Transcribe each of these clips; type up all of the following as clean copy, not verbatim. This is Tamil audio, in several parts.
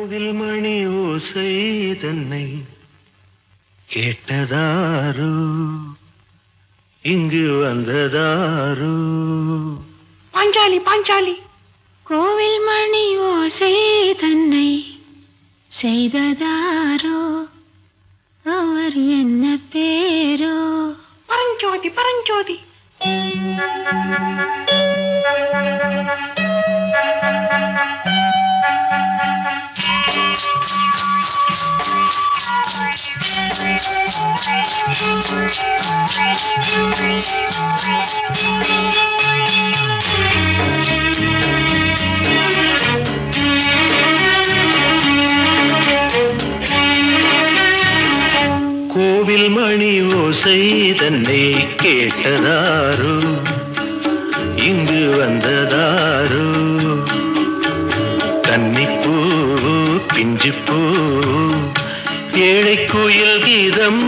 கோவில் மணி ஓசை தன்னை கேட்டதாரோ, இங்கு வந்ததாரோ? பாஞ்சாலி பாஞ்சாலி. கோவில் மணி ஓசை தன்னை செய்ததாரோ, அவர் என்ன பேரோ? பரஞ்சோதி பரஞ்சோதி. கோவில் மணி ஓசை தன்னை கேட்டதாரோ, இங்கு வந்ததாரோ? கன்னிப்பூ பிஞ்சிப்பூ ஏழை குயில் கீதம்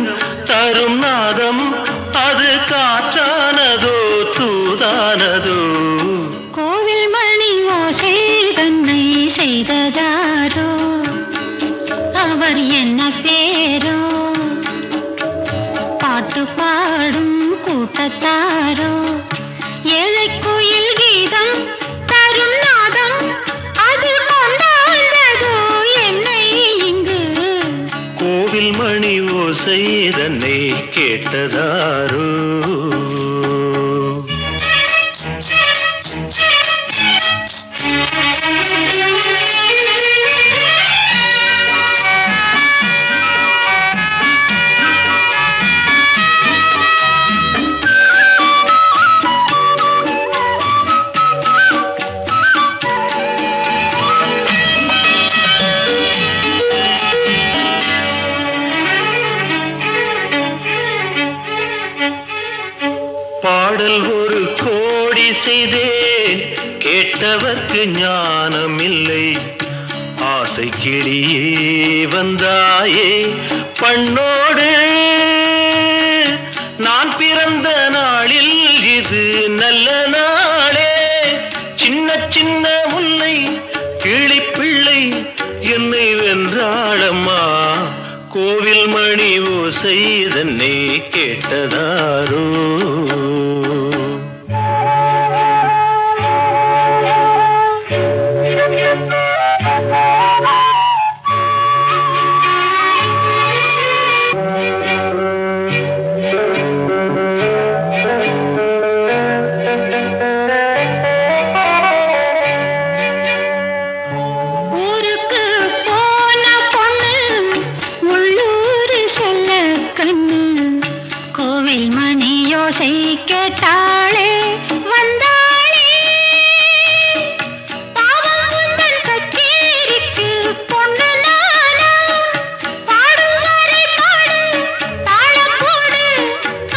தரும் நாதம், அது காற்றானதோ தூதானதோ? கோவில் மணி ஓசை தன்னை செய்ததாரோ, அவர் என்ன பேரோ? பாட்டு பாடும் கூட்டத்தாரோ, ஏழை குயில் கீதம் தரும் நாதம், அது கொண்டாண்டதோ என்னை இங்கு? கோவில் மணி ஓசை தன்னை கேட்டதாரோ? பாடல் ஒரு கோடி செய்தேன், கேட்டவர்க்கு ஞானம் இல்லை. ஆசை கிளியே வந்தாயே பண்ணோடு, நான் பிறந்த நாளில் இது நல்ல நாளே. சின்ன சின்ன முல்லை கிளிப்பிள்ளை என்னை வென்றாளம்மா, கோவில் மணி ஓசை தன்னை கேட்டதாரோ? கோவில் மணி யோசை கேட்டாளே வந்தாளே, பாவம் உந்தன் கச்சேரிக்கு பொண்ணு நானா? பாடும் வரை பாடு, தாளம் போடு,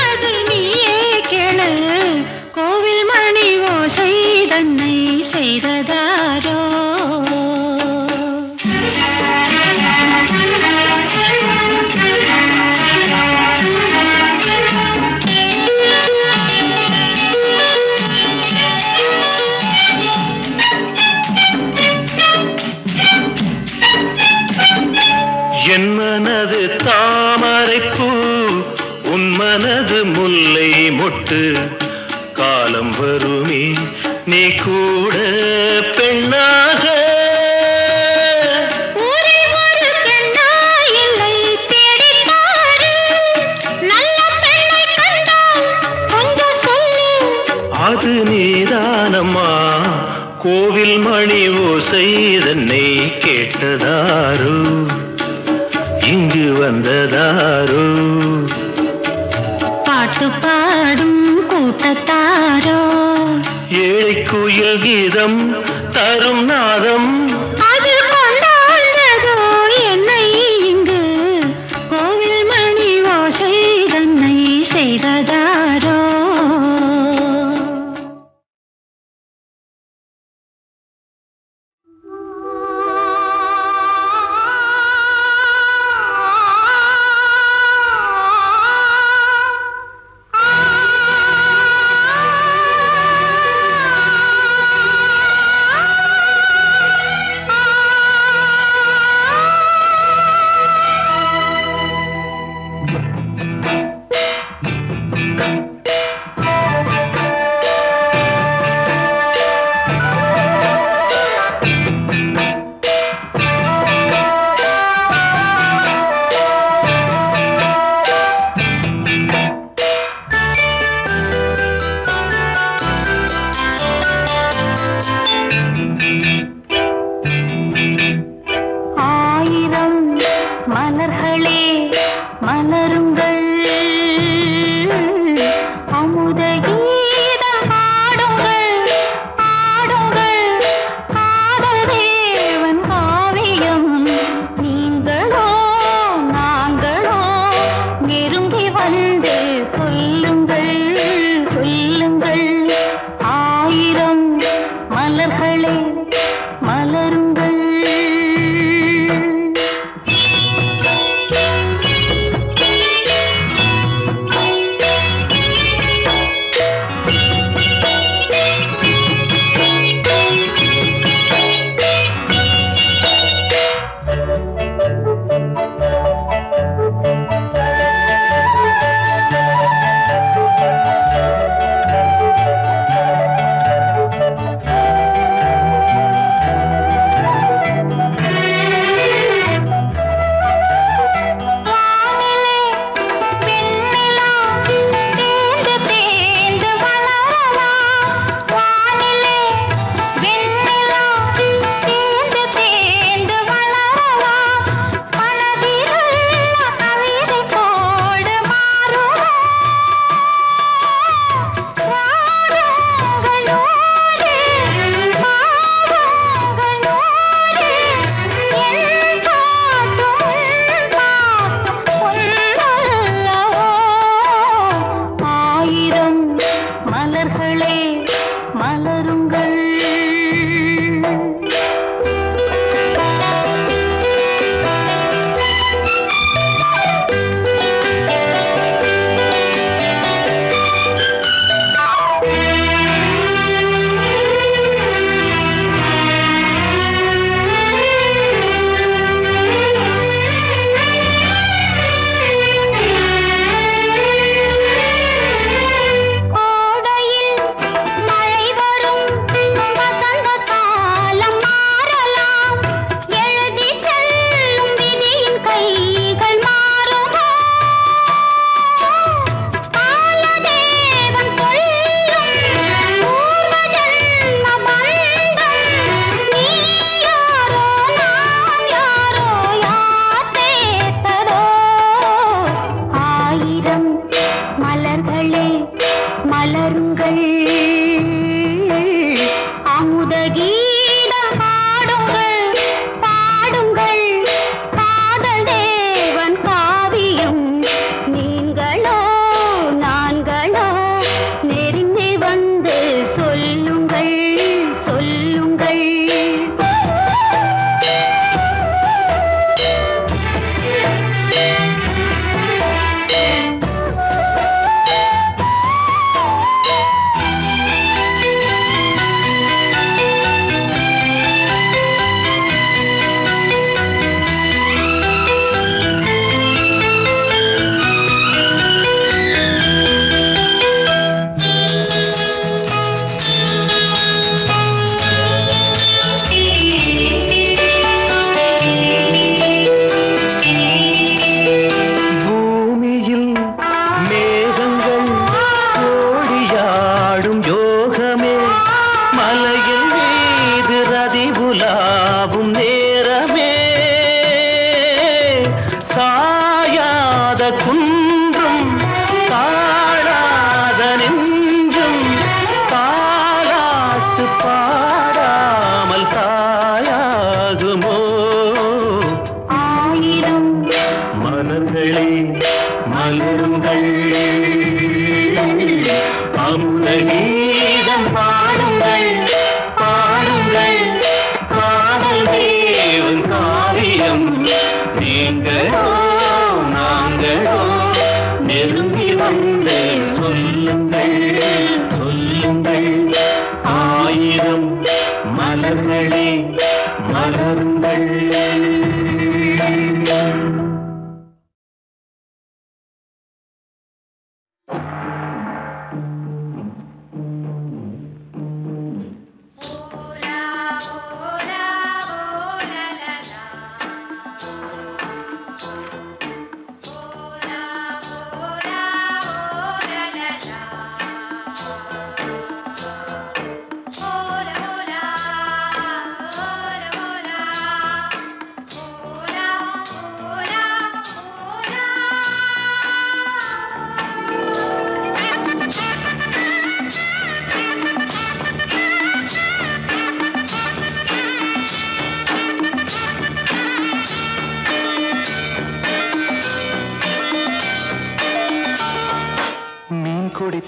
அது நீயே கேளு. கோவில் மணி ஓசை தன்னை செய்ததாரோ? என் மனது தாமரைப்பூ, உன் மனது முல்லை மொட்டு. காலம் வருமே நீ கூட பெண்ணாக, அது நீதானம்மா. கோவில் மணி ஓசை தன்னை கேட்டதாரோ, இங்கு வந்ததாரோ? பாட்டு பாடும் கூட்டத்தாரோ, ஏழை குயில் கீதம் தரும் நாதம், அது கொண்டாண்டதோ என்னை இங்கு? கோவில் மணி ஓசை தன்னை செய்ததாரோ?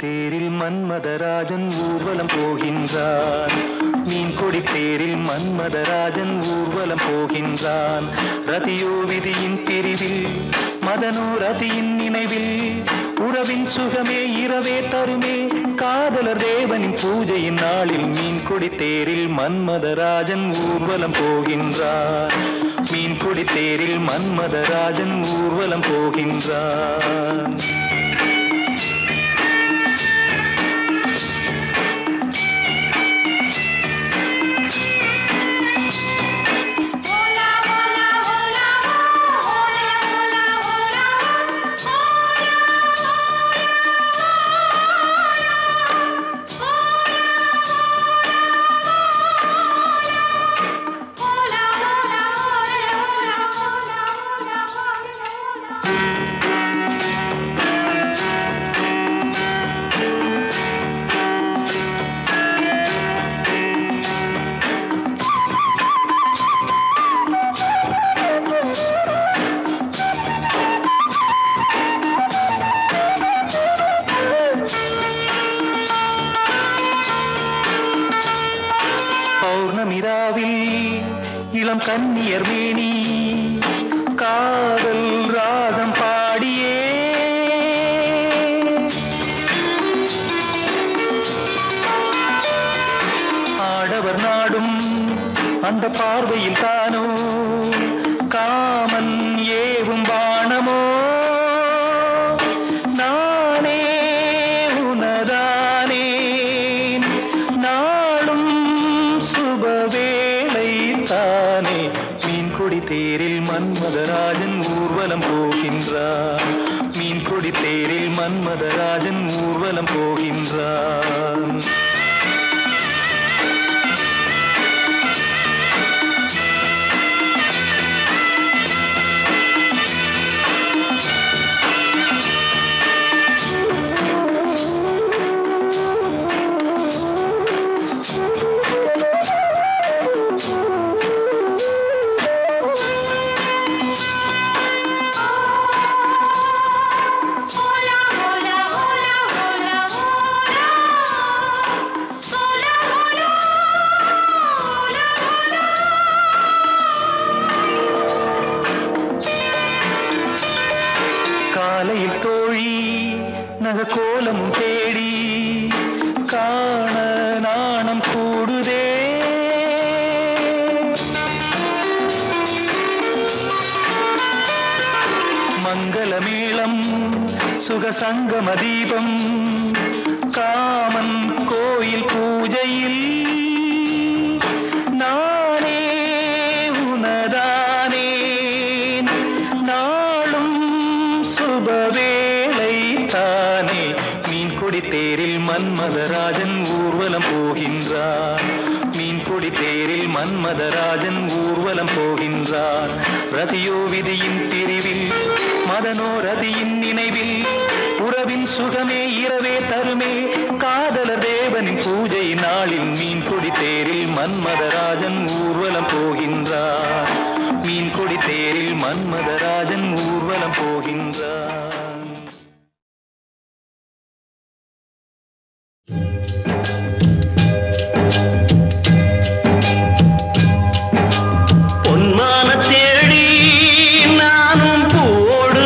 தேரில் மன்மதராஜன் ஊர்வலம் போகின்றான். மீன் கொடி தேரில் மன்மதராஜன் ஊர்வலம் போகின்றான். ரதியோ விதியின் பிரிவில் மதனோ ரதியின் நினைவில் உறவின் சுகமே இரவே தருமே காதலர் தேவனின் பூஜையின் நாளில் மீன் கொடி தேரில் மன்மதராஜன் ஊர்வலம் போகின்றான். மீன் கொடி தேரில் மன்மதராஜன் ஊர்வலம் போகின்றான். பௌர்ணமிராவில் இளம் கன்னியர் மேனி காதல் ராகம் பாடியே ஆடவர் நாடும் அந்த பார்வையில் தானோ காமன் ஏவும் பாணமோ நானே உனதானேன் நாளும் சுபவேளை தானே. மீன் கொடி தேரில் மன்மதராஜன் ஊர்வலம் போகின்றான். மீன் கொடி தேரில் மன்மதராஜன் ஊர்வலம் போகின்றான். காலையில் தோழி நகக்கோலமும் தேடி காண நாணம் கூடுதே. மங்களமேளம் சுகசங்கம தீபம் காமன் கோயில் பூஜையில் நானே உனதானேன் நாளும் சுபவேளை தானே. மீன் கொடி தேரில் மன்மதராஜன் ஊர்வலம் போகின்றான். மீன் கொடி தேரில் மன்மதராஜன் ஊர்வலம் போகின்றான். ரதியோ விதியின் பிரிவில் மதனோ ரதியின் நினைவில் உறவின் சுகமே இரவே தருமே காதலர் தேவனின் பூஜை நாளில் மீன் கொடி தேரில் மன்மதராஜன் ஊர்வலம் போகின்றான். மீன் கொடி தேரில் மன்மதராஜன் ஊர்வலம் போகின்றான். பொன்மான தேடி நானும் பூவோடு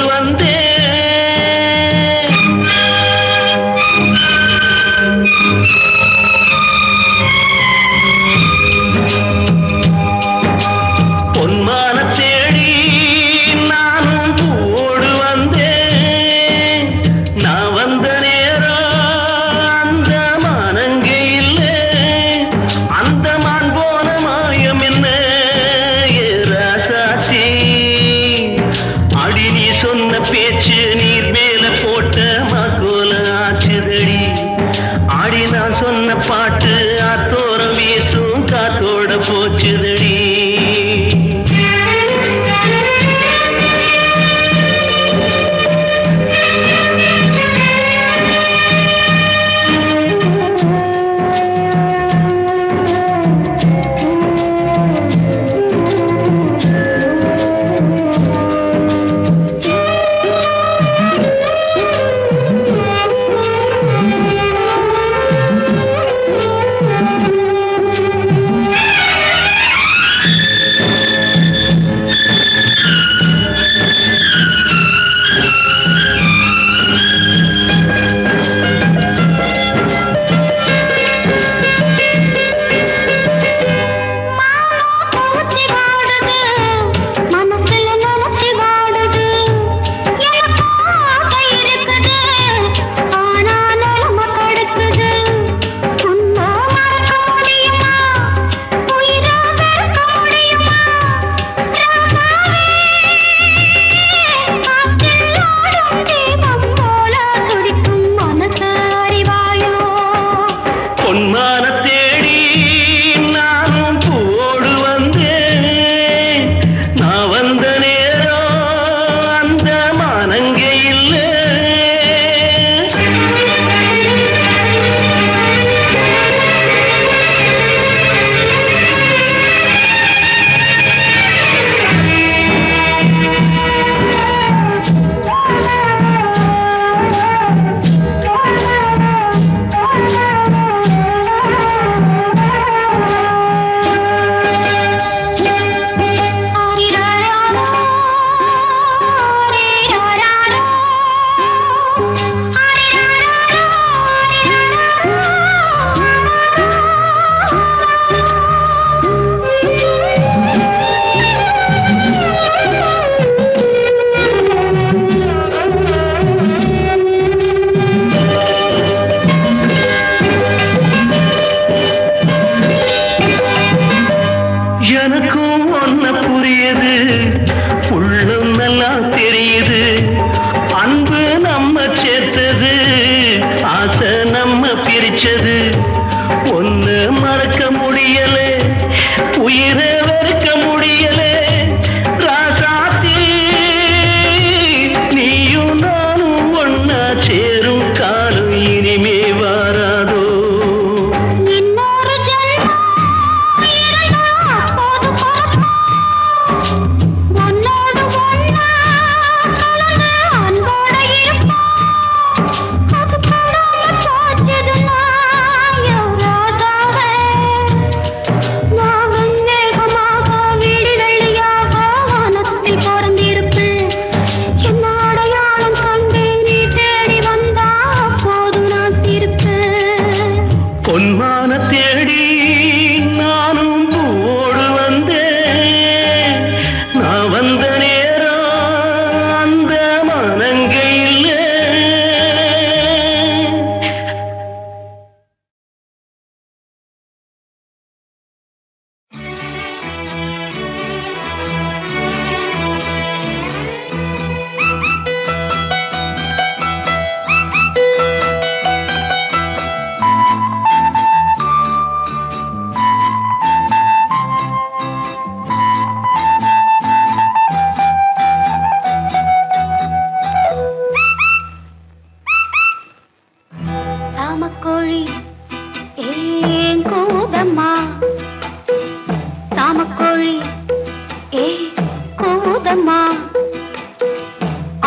கூவுதம்மா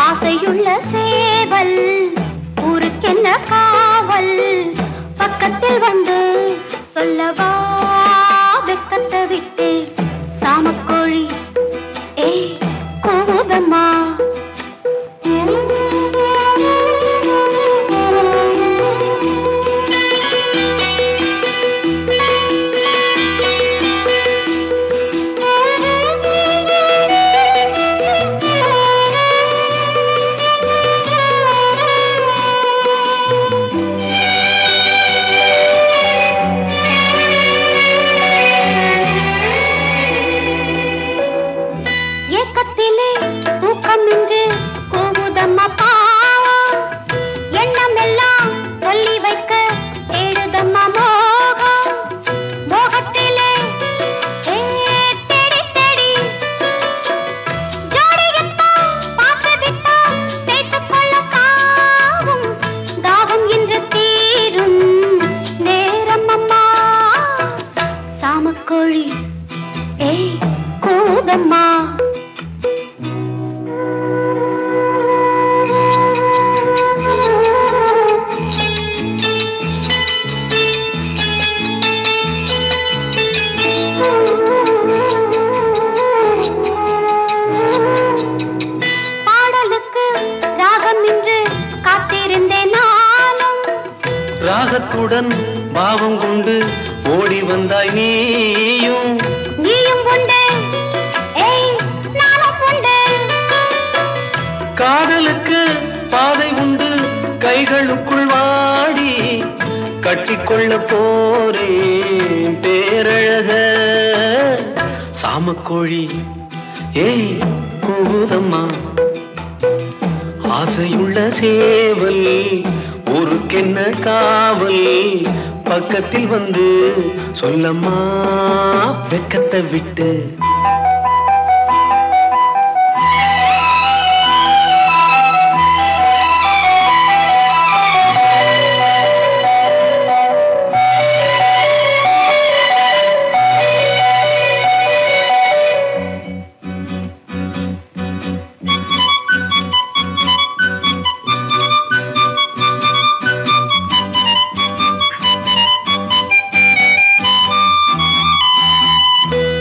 ஆசையுள்ள சேவல் ஊருக்கென்ன காவல் பக்கத்தில் வந்து சொல்லவா வெக்கத்தை விட்டு சாமக்கோழி கூவுதம்மா ராகத்துடன் பாவம் கொண்டு ஓடி வந்தாய் நீயும் உண்டு நானும் உண்டு காதலுக்கு பாதை உண்டு கைகளுக்குள் வாடி கட்டிக்கொள்ள போரே பேரழக சாமக்கோழி கூவுதம்மா ஆசையுள்ள சேவல் ஊருக்கென்ன காவல் பக்கத்தில் வந்து சொல்லம்மா வெக்கத்தை விட்டு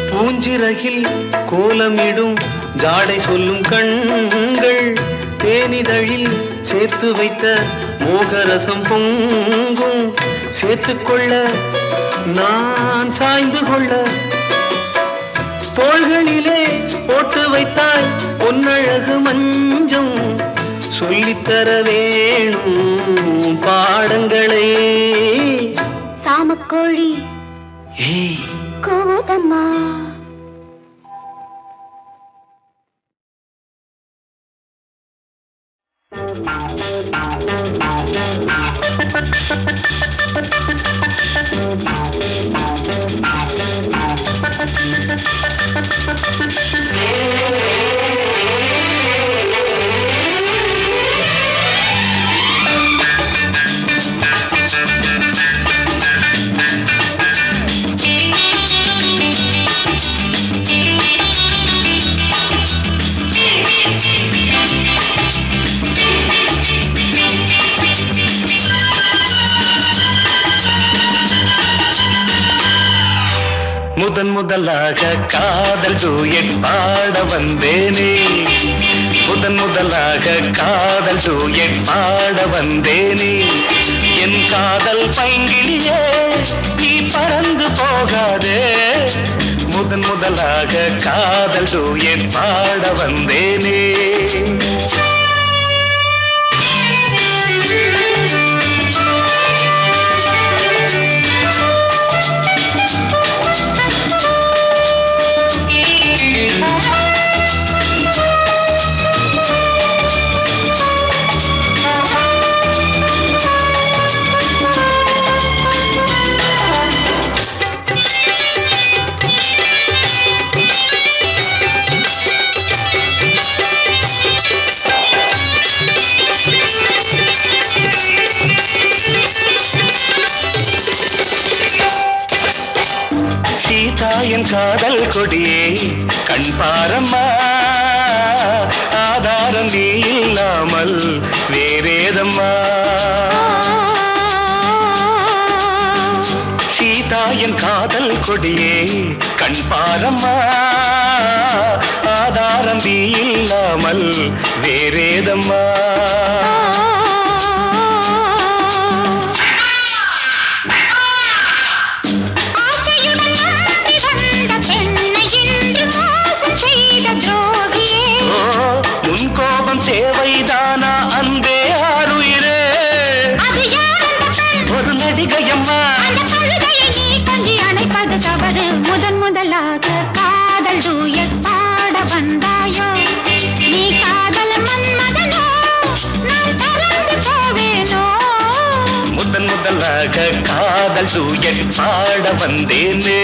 பூஞ்சிறகில் கோலமிடும் ஜாடை சொல்லும் கண்கள் தேனிதழில் சேர்த்து வைத்த மோகரசம் பொங்கும் சேர்த்துக்கொள்ள நான் சாய்ந்து கொள்ள தோள்களிலே போட்டு வைத்தாய் பொன்னழகு மஞ்சம் சொல்லித்தர வேணும் பாடங்களே சாமக்கோழி கூவுதம்மா முதன் முதலாக காதல் டூயட் பாட வந்தேனே முதன் முதலாக காதல் டூயட் பாட வந்தேனே என் காதல் பைங்கிலியே நீ பறந்து போகாதே முதன் முதலாக காதல் டூயட் பாட வந்தேனே என் காதல் கொடியே கண் பாரம்மா ஆதாரம் நீ இல்லாமல் வேறேதம்மா சீதா என் காதல் கொடியே கண் பாரம்மா ஆதாரம் நீ இல்லாமல் வேறேதம்மா உன் கோபம் தேவைதானா அன்பே ஆருயிரே ஒரு நடிகையம்மா அணைப்பது தவறு முதலாக காதல் டூயட் பாட வந்தாயோ நீ காதல் மன்மதனோ நான் பறந்து போவேனோ முதலாக காதல் டூயட் பாட வந்தேனே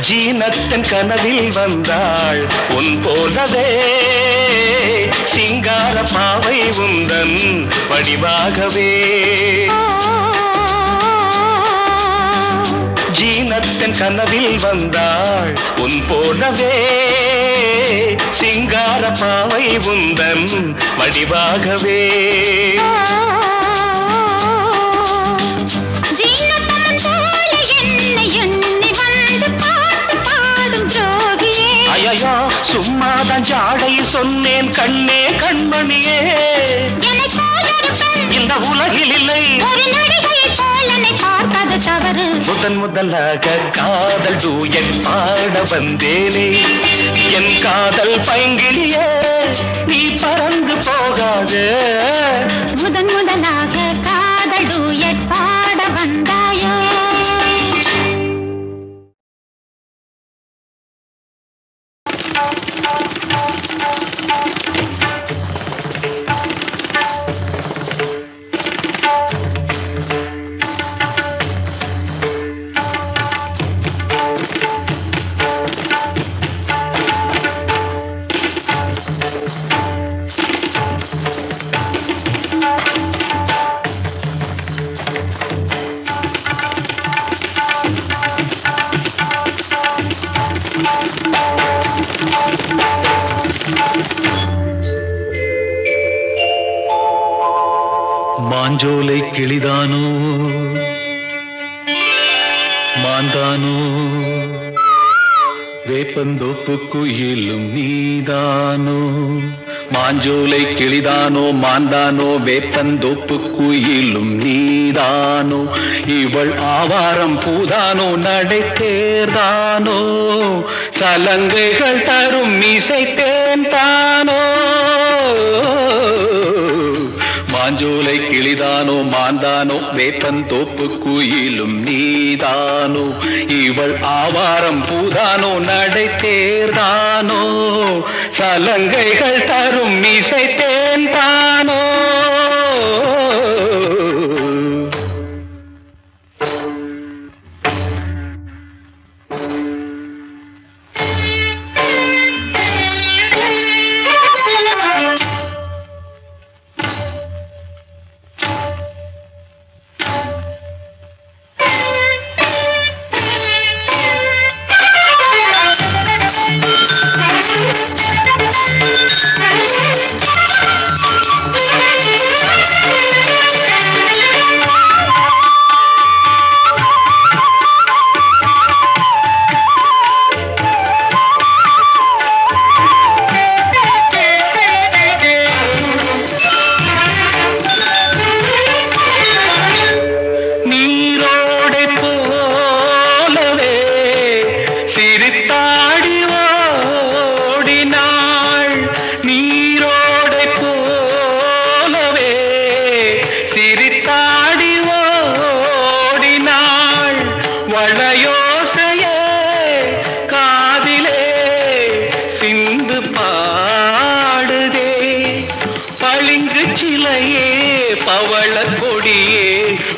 ஜீனத்தன் கனவில் வந்தாள் உன் போலவே சிங்கார பாவை உந்தன் வடிவாகவே ஜீனத்தன் கனவில் வந்தாள் உன் போலவே சிங்கார பாவை உந்தன் வடிவாகவே ஐயோ சும்மாதான் ஜாடை சொன்னேன் கண்ணே கண்மணியே இந்த உலகில் இல்லை முதலாக காதல் டூயட் பாட வந்தேனே என் காதல் பைங்கிலியே நீ பறந்து போகாது முதலாக காதல் டூயட் பாட வந்தாயோ மாஞ்சோலை கிளிதானோ மாந்தானோ வேப்பந்தோப்பு குயிலும் நீதானோ மாஞ்சோலை கிளிதானோ மாந்தானோ வேப்பந்தோப்பு குயிலும் நீதானோ இவள் ஆவாரம் பூதானோ நடை தேர்தானோ சலங்கைகள் தரும் இசை தேன் தானோ மாஞ்சோலை கிளிதானோ மாந்தானோ வேப்பந்தோப்பு குயிலும் நீதானோ இவள் ஆவாரம் பூதானோ நடை தேர்தானோ சலங்கைகள் தரும் இசை தேன் தானோ முல்லையே பவள கொடியே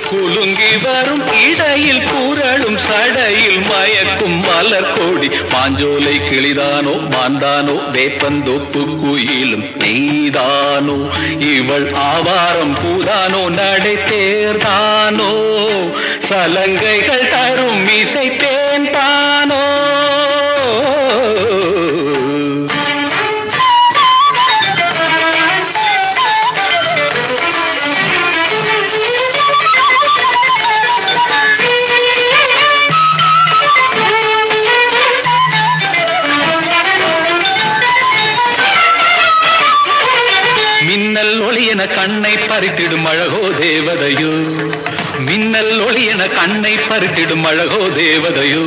குலுங்கி வரும் இடையில் புரளும் சடையில் மயக்கும் மலர் கொடி மாஞ்சோலை கிளிதானோ மாந்தானோ வேப்பந்தோப்பு குயிலும் நீதானோ இவள் ஆவாரம் பூதானோ நடை தேர்தானோ சலங்கைகள் தரும் இசை தேன் தானோ மின்னல் ஒளி என கண்ணை பறித்திடும் அழகோ தேவதையோ மின்னல் ஒளி என கண்ணை பறித்திடும் அழகோ தேவதையோ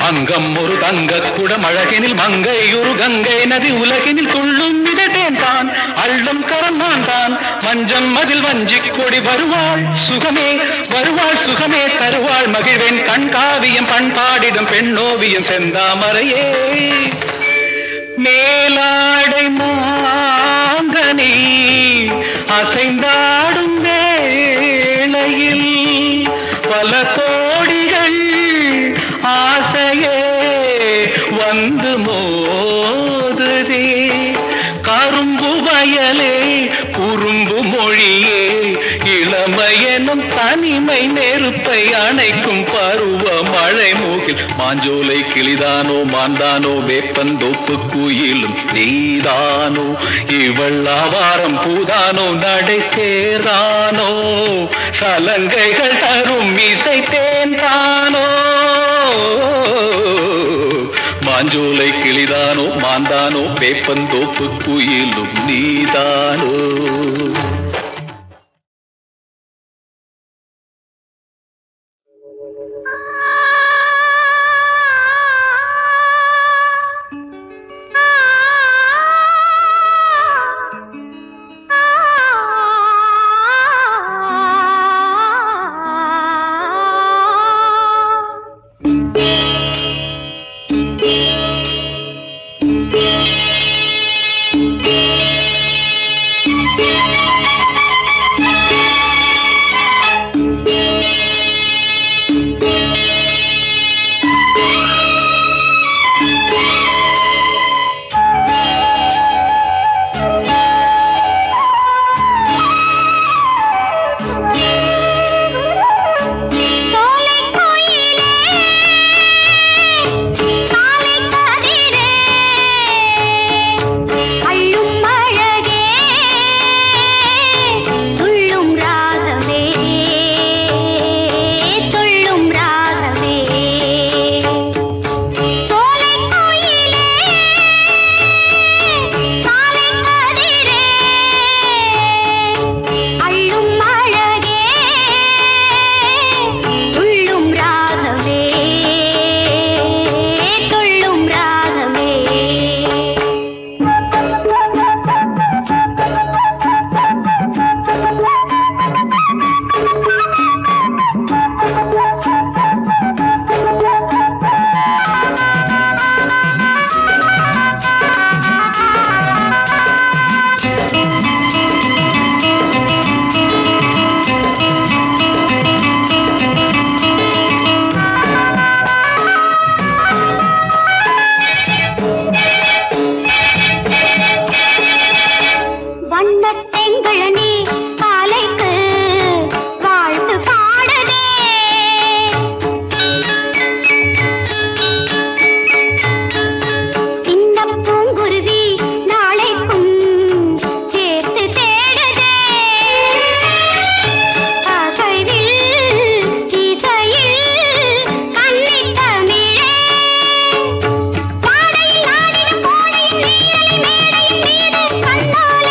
அங்கம் ஒரு தங்க குடம் அழகினில் மங்கை ஒரு கங்கை நதி உலகினில் துள்ளும் மிதத்தேன் தான் அள்ளும் கரந்தான் தான் மஞ்சம் மதில் வஞ்சிக் கொடி வருவாள் சுகமே தருவாள் மகிழ்வேன் கண்காவியம் பண்பாடிடும் பெண்ணோவியம் செந்தாமரையே மேலாடை மாங்கனி அசைந்தாடும் வேளையில் பல கோடிகள் ஆசையே வந்து மோதுதே கரும்பு வயலே குறும்பு மொழியே இளமையெனும் தனிமை நெருப்பை அணைக்கும் பருவ மழை மூகில் மாஞ்சோலை கிளிதானோ மாந்தானோ வேப்பந்தோப்பு குயிலும் நீதானோ இவள் ஆவாரம் பூதானோ நடை சேர்தானோ சலங்கைகள் தரும் இசை தேன் தானோ மாஞ்சோலை கிளிதானோ மாந்தானோ வேப்பந்தோப்பு குயிலும் நீதானோ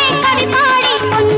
கண்பாடி பொன்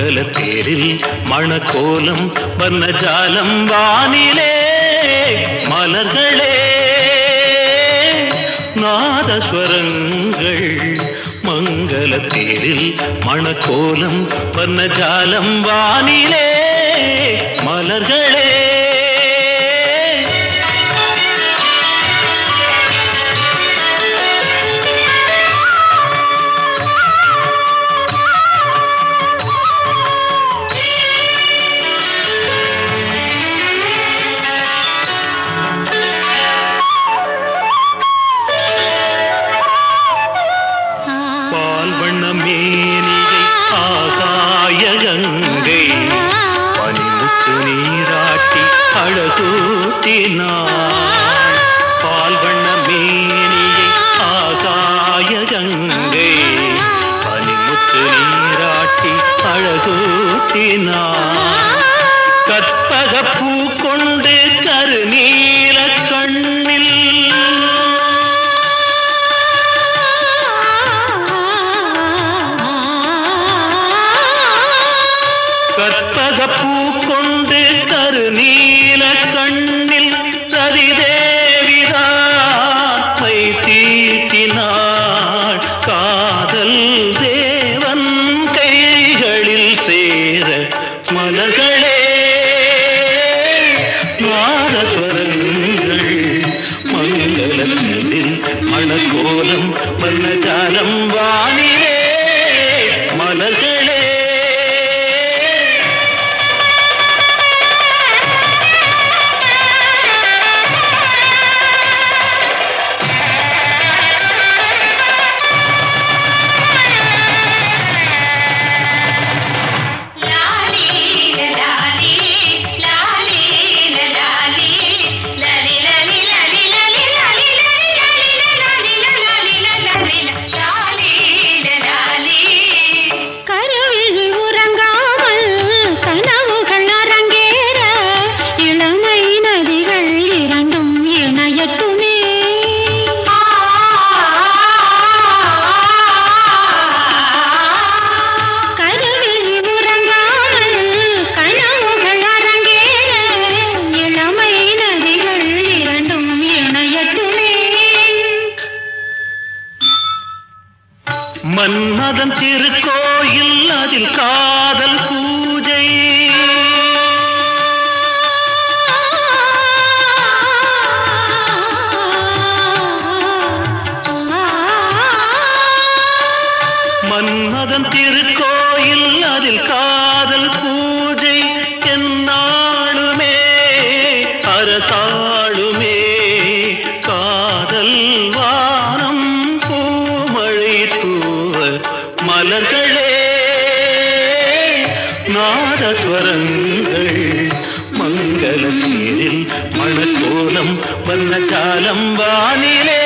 மங்கள தேரில் மணக்கோலம் வர்ணஜாலம் வானிலே மலர்களே நாதஸ்வரங்கள் மங்கள தேரில் மணக்கோலம் வர்ணஜாலம் வானிலே மலர்களே மேனியை ஆகாய கங்கை பனிமுத்து நீராட்டி அழகூட்டினாள் பால் வண்ண மேனியை ஆகாய கங்கை பனிமுத்து நீராட்டி அழகூட்டினாள் கற்பக பூ கொண்டு கருநீல கண்ணில் கற்பகப்பூ கொண்டு கருநீல கண்ணில் ரதிதேவிதான் மை தீட்டினாள் காதல் தேவன் கைகளில் சேர மலர்களே நாதஸ்வரங்கள் மங்களத்தில் மணக்கோலம் வர்ணஜாலம் வானிலே மலர்களே மன்மதன் திருக்கோயில் அதில் காதல் பூஜை மன்மதன் திருக்கோயில் அதில் காதல் பூஜை என்னாளுமே அரசாளுமே காதல் வானம் பூமழை தூவ மலர்களே நாதஸ்வரங்கள் மங்கள தேரில் மணக்கோலம் வர்ணஜாலம் வானிலே